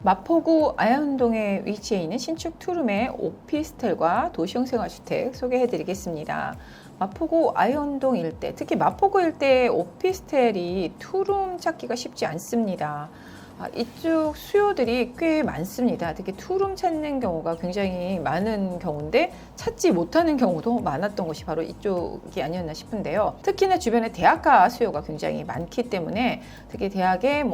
마포구 아현동에 위치해 있는 신축 투룸의 오피스텔과 도시형 생활주택 소개해 드리겠습니다. 마포구 아현동 일대, 특히 마포구 일대의 오피스텔이 투룸 찾기가 쉽지 않습니다. 이쪽 수요들이 꽤 많습니다. 특히 투룸 찾는 경우가 굉장히 많은 경우인데 찾지 못하는 경우도 많았던 것이 바로 이쪽이 아니었나 싶은데요. 특히나 주변에 대학가 수요가 굉장히 많기 때문에 특히 대학에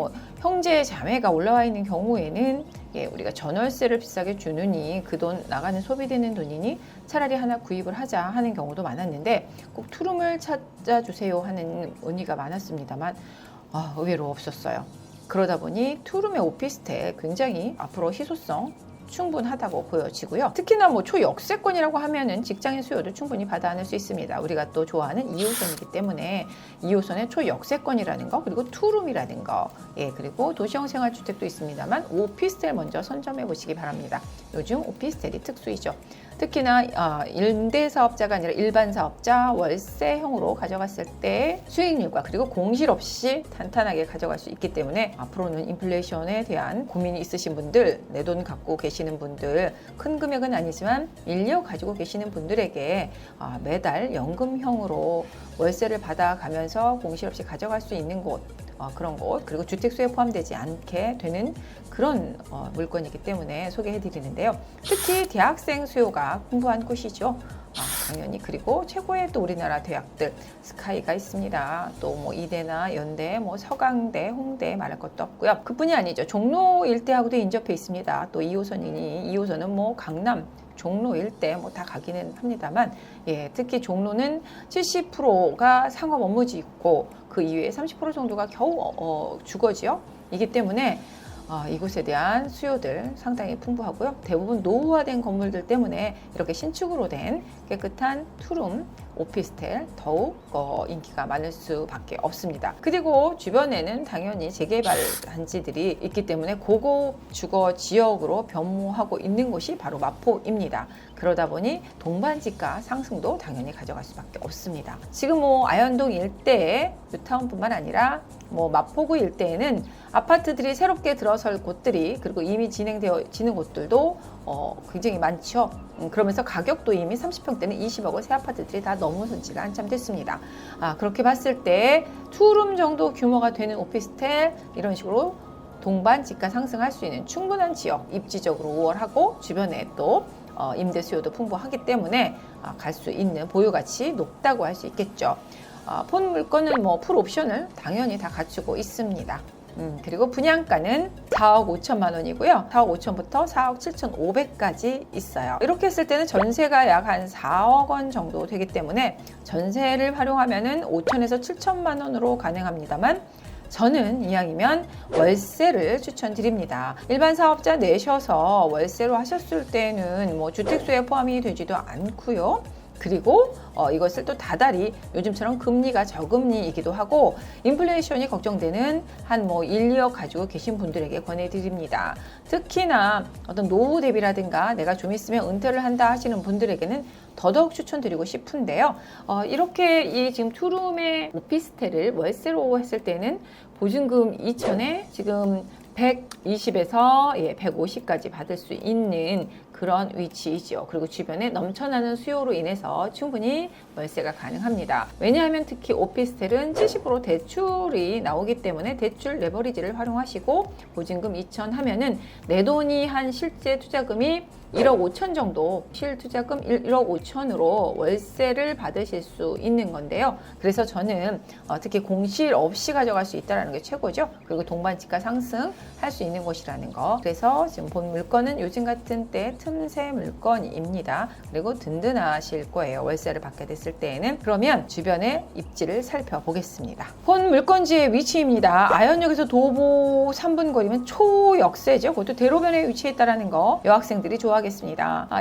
형제 자매가 올라와 있는 경우에는 우리가 전월세를 비싸게 주느니 그 돈 나가는 소비되는 돈이니 차라리 하나 구입을 하자 하는 경우도 많았는데 꼭 투룸을 찾아주세요 하는 문의가 많았습니다만 의외로 없었어요. 그러다 보니 투룸의 오피스텔 굉장히 앞으로 희소성 충분하다고 보여지고요. 특히나 초역세권이라고 하면은 직장인 수요도 충분히 받아 안을 수 있습니다. 우리가 또 좋아하는 2호선이기 때문에 2호선의 초역세권이라는 거, 그리고 투룸이라는 거, 그리고 도시형 생활주택도 있습니다만 오피스텔 먼저 선점해 보시기 바랍니다. 요즘 오피스텔이 특수이죠. 특히나 임대사업자가 아니라 일반 사업자 월세형으로 가져갔을 때 수익률과 그리고 공실 없이 탄탄하게 가져갈 수 있기 때문에 앞으로는 인플레이션에 대한 고민이 있으신 분들, 내 돈 갖고 계시는 분들, 큰 금액은 아니지만 인력 가지고 계시는 분들에게 매달 연금형으로 월세를 받아가면서 공실 없이 가져갈 수 있는 곳, 그런 곳, 그리고 주택수에 포함되지 않게 되는 그런 물건이기 때문에 소개해 드리는데요. 특히 대학생 수요가 풍부한 곳이죠. 당연히. 그리고 최고의 또 우리나라 대학들 스카이가 있습니다. 또 이대나 연대, 서강대, 홍대 말할 것도 없고요. 그뿐이 아니죠. 종로 일대하고도 인접해 있습니다. 또 2호선이니 2호선은 강남, 종로 일대 다 가기는 합니다만, 특히 종로는 70%가 상업 업무지 있고 그 이외에 30% 정도가 겨우 주거지요. 이기 때문에 이곳에 대한 수요들 상당히 풍부하고요. 대부분 노후화된 건물들 때문에 이렇게 신축으로 된 깨끗한 투룸 오피스텔 더욱 인기가 많을 수밖에 없습니다. 그리고 주변에는 당연히 재개발 단지들이 있기 때문에 고급 주거 지역으로 변모하고 있는 곳이 바로 마포입니다. 그러다 보니 동반지가 상승도 당연히 가져갈 수밖에 없습니다. 지금 아현동 일대의 뉴타운뿐만 아니라 마포구 일대에는 아파트들이 새롭게 들어설 곳들이, 그리고 이미 진행되어지는 곳들도 굉장히 많죠. 그러면서 가격도 이미 30평대는 20억을 새 아파트들이 다 넘어선 지가 한참 됐습니다. 그렇게 봤을 때 투룸 정도 규모가 되는 오피스텔, 이런 식으로 동반 지가 상승할 수 있는 충분한 지역, 입지적으로 우월하고 주변에 또 임대 수요도 풍부하기 때문에 갈 수 있는 보유가치 높다고 할 수 있겠죠. 본 물건은 풀 옵션을 당연히 다 갖추고 있습니다. 그리고 분양가는 4억 5천만 원이고요. 4억 5천부터 4억 7천5백까지 있어요. 이렇게 했을 때는 전세가 약 한 4억 원 정도 되기 때문에 전세를 활용하면은 5천에서 7천만 원으로 가능합니다만, 저는 이왕이면 월세를 추천드립니다. 일반 사업자 내셔서 월세로 하셨을 때는 주택수에 포함이 되지도 않고요. 그리고 이것을 또 다달이 요즘처럼 금리가 저금리이기도 하고 인플레이션이 걱정되는 한 1, 2억 가지고 계신 분들에게 권해드립니다. 특히나 어떤 노후 대비라든가 내가 좀 있으면 은퇴를 한다 하시는 분들에게는 더더욱 추천드리고 싶은데요. 이렇게 지금 투룸의 오피스텔을 월세로 했을 때는 보증금 2천에 지금 120에서 150까지 받을 수 있는 그런 위치이죠. 그리고 주변에 넘쳐나는 수요로 인해서 충분히 월세가 가능합니다. 왜냐하면 특히 오피스텔은 70% 대출이 나오기 때문에 대출 레버리지를 활용하시고 보증금 2천 하면은 내 돈이 한 실제 투자금이 1억 5천 정도, 실투자금 1억 5천으로 월세를 받으실 수 있는 건데요. 그래서 저는 특히 공실 없이 가져갈 수 있다는 게 최고죠. 그리고 동반지가 상승할 수 있는 곳이라는 거. 그래서 지금 본 물건은 요즘 같은 때 틈새 물건입니다. 그리고 든든하실 거예요. 월세를 받게 됐을 때에는. 그러면 주변의 입지를 살펴보겠습니다. 본 물건지의 위치입니다. 아현역에서 도보 3분 거리면 초역세죠. 그것도 대로변에 위치해 있다는 거 여학생들이 좋아하겠습니다.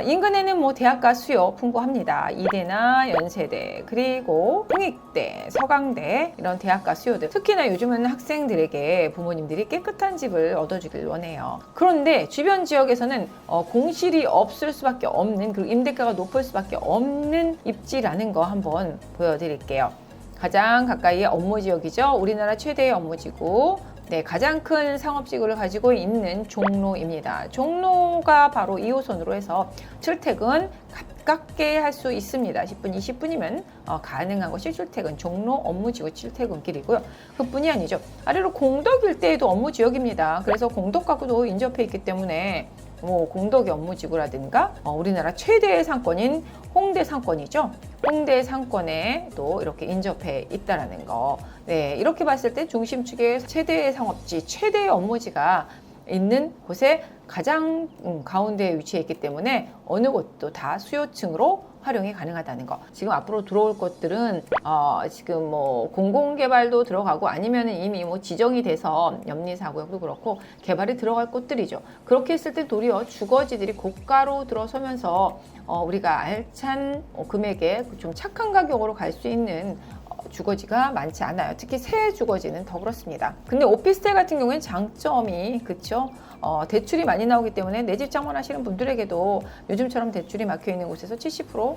인근에는 대학가 수요 풍부합니다. 이대나 연세대, 그리고 홍익대, 서강대, 이런 대학가 수요들. 특히나 요즘은 학생들에게 부모님들이 깨끗한 집을 얻어주길 원해요. 그런데 주변 지역에서는 공실이 없을 수밖에 없는, 그리고 임대가가 높을 수밖에 없는 입지라는 거 한번 보여드릴게요. 가장 가까이의 업무지역이죠. 우리나라 최대의 업무지구 네, 가장 큰 상업지구를 가지고 있는 종로입니다. 종로가 바로 2호선으로 해서 출퇴근 가깝게 할 수 있습니다. 10분, 20분이면 가능한 것이 출퇴근, 종로 업무지구 출퇴근길이고요. 그뿐이 아니죠. 아래로 공덕 일대에도 업무지역입니다. 그래서 공덕하고도 인접해 있기 때문에 뭐 공덕의 업무지구라든가 우리나라 최대의 상권인 홍대 상권이죠. 홍대 상권에 또 이렇게 인접해 있다라는 거. 네, 이렇게 봤을 때 중심축의 최대의 상업지, 최대의 업무지가 있는 곳에 가장 가운데에 위치해 있기 때문에 어느 곳도 다 수요층으로 활용이 가능하다는 거. 지금 앞으로 들어올 것들은 지금 뭐 공공개발도 들어가고 아니면 이미 뭐 지정이 돼서 염리사구역도 그렇고 개발이 들어갈 곳들이죠. 그렇게 했을 때 도리어 주거지들이 고가로 들어서면서 우리가 알찬 금액에 좀 착한 가격으로 갈 수 있는 주거지가 많지 않아요. 특히 새 주거지는 더 그렇습니다. 근데 오피스텔 같은 경우에는 장점이 그쵸? 대출이 많이 나오기 때문에 내 집 장만하시는 분들에게도 요즘처럼 대출이 막혀 있는 곳에서 70%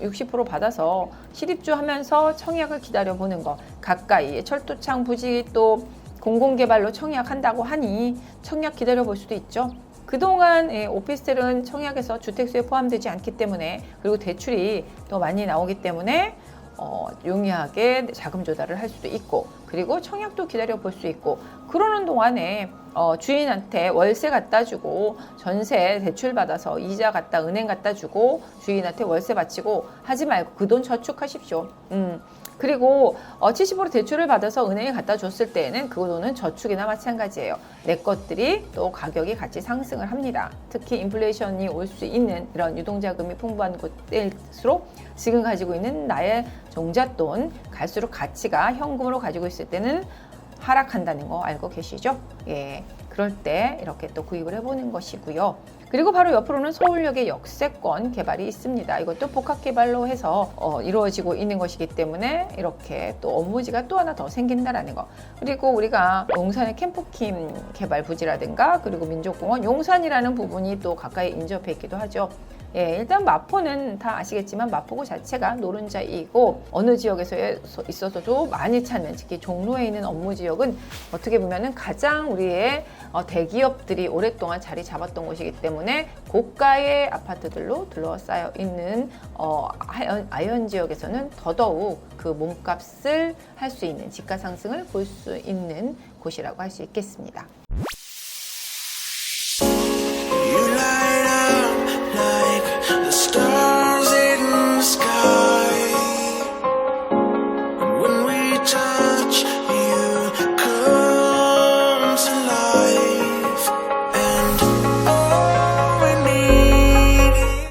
60% 받아서 실입주 하면서 청약을 기다려보는 거, 가까이 철도창 부지 또 공공개발로 청약한다고 하니 청약 기다려볼 수도 있죠. 그동안 오피스텔은 청약에서 주택수에 포함되지 않기 때문에, 그리고 대출이 더 많이 나오기 때문에 용이하게 자금 조달을 할 수도 있고, 그리고 청약도 기다려 볼 수 있고, 그러는 동안에 주인한테 월세 갖다 주고 전세 대출 받아서 이자 갖다 은행 갖다 주고 주인한테 월세 바치고 하지 말고 그 돈 저축하십시오. 그리고 70% 대출을 받아서 은행에 갖다 줬을 때에는 그 돈은 저축이나 마찬가지예요. 내 것들이 또 가격이 같이 상승을 합니다. 특히 인플레이션이 올 수 있는 이런 유동자금이 풍부한 곳일수록 지금 가지고 있는 나의 종잣돈 갈수록 가치가 현금으로 가지고 있을 때는 하락한다는 거 알고 계시죠? 예, 그럴 때 이렇게 또 구입을 해보는 것이고요. 그리고 바로 옆으로는 서울역의 역세권 개발이 있습니다. 이것도 복합 개발로 해서 이루어지고 있는 것이기 때문에 이렇게 또 업무지가 또 하나 더 생긴다라는 거. 그리고 우리가 용산의 캠프킴 개발 부지라든가 그리고 민족공원 용산이라는 부분이 또 가까이 인접해 있기도 하죠. 예, 일단 마포는 다 아시겠지만 마포구 자체가 노른자이고 어느 지역에서 있어서도 많이 찾는, 특히 종로에 있는 업무지역은 어떻게 보면은 가장 우리의 대기업들이 오랫동안 자리 잡았던 곳이기 때문에 고가의 아파트들로 둘러싸여 있는 아현 지역에서는 더더욱 그 몸값을 할 수 있는, 집가 상승을 볼 수 있는 곳이라고 할 수 있겠습니다.